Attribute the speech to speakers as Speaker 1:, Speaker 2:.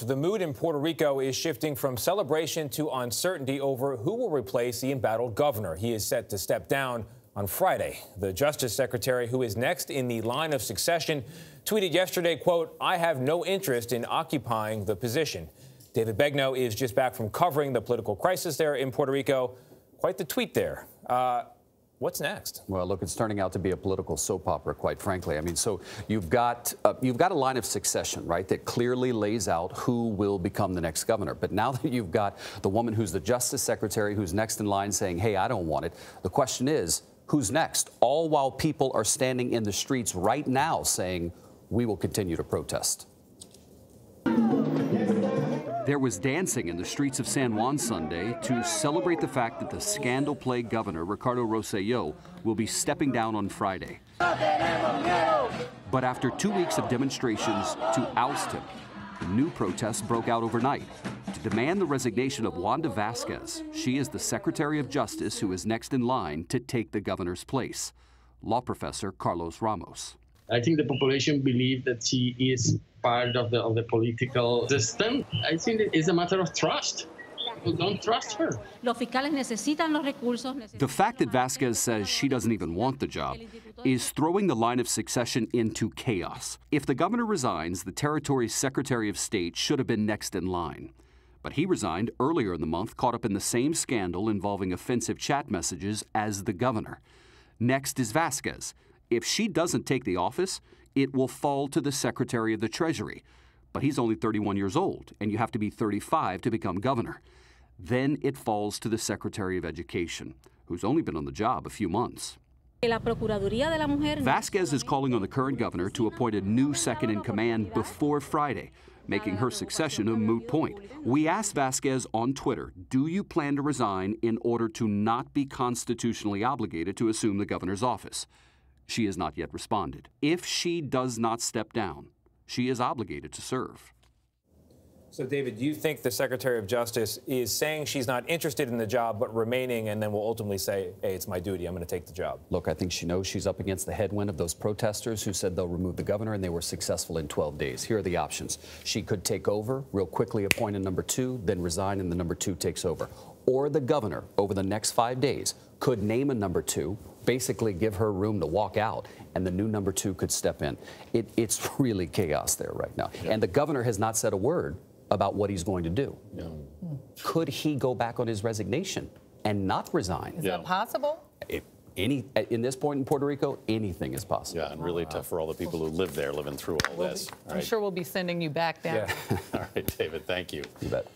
Speaker 1: The mood in Puerto Rico is shifting from celebration to uncertainty over who will replace the embattled governor. He is set to step down on Friday. The Justice Secretary, who is next in the line of succession, tweeted yesterday, quote, "I have no interest in occupying the position." David Begnaud is just back from covering the political crisis there in Puerto Rico. Quite the tweet there. What's next?
Speaker 2: Well, look, it's turning out to be a political soap opera, quite frankly. I mean, so you've got a line of succession, right, that clearly lays out who will become the next governor. But now that you've got the woman who's the Justice Secretary who's next in line saying, hey, I don't want it, the question is, who's next? All while people are standing in the streets right now saying, we will continue to protest.
Speaker 3: There was dancing in the streets of San Juan Sunday to celebrate the fact that the scandal-plagued governor, Ricardo Rosselló, will be stepping down on Friday. But after 2 weeks of demonstrations to oust him, new protests broke out overnight to demand the resignation of Wanda Vazquez. She is the Secretary of Justice who is next in line to take the governor's place. Law professor Carlos Ramos.
Speaker 4: I think the population believes that she is part of the political system. I think it is a matter of trust. People don't trust her.
Speaker 3: The fact that Vazquez says she doesn't even want the job is throwing the line of succession into chaos. If the governor resigns, the territory's Secretary of State should have been next in line. But he resigned earlier in the month, caught up in the same scandal involving offensive chat messages as the governor. Next is Vazquez. If she doesn't take the office, it will fall to the Secretary of the Treasury. But he's only 31 years old, and you have to be 35 to become governor. Then it falls to the Secretary of Education, who's only been on the job a few months. Vazquez is calling on the current governor to appoint a new second-in-command before Friday, making her succession a moot point. We asked Vazquez on Twitter, do you plan to resign in order to not be constitutionally obligated to assume the governor's office? She has not yet responded. If she does not step down, she is obligated to serve.
Speaker 1: So, David, do you think the Secretary of Justice is saying she's not interested in the job but remaining and then will ultimately say, hey, it's my duty, I'm going to take the job?
Speaker 2: Look, I think she knows she's up against the headwind of those protesters who said they'll remove the governor, and they were successful in 12 days. Here are the options. She could take over, real quickly appoint a number two, then resign, and the number two takes over. Or the governor, over the next 5 days, could name a number two, basically give her room to walk out, and the new number two could step in. It's really chaos there right now. Yeah. And the governor has not said a word about what he's going to do. Yeah. Could he go back on his resignation and not resign?
Speaker 5: Is that possible?
Speaker 2: In this point in Puerto Rico, anything is possible.
Speaker 6: Yeah, and really tough for all the people who live there, living through all this.
Speaker 5: I'm sure we'll be sending you back down.
Speaker 6: Yeah. All right, David, thank you.
Speaker 2: You bet.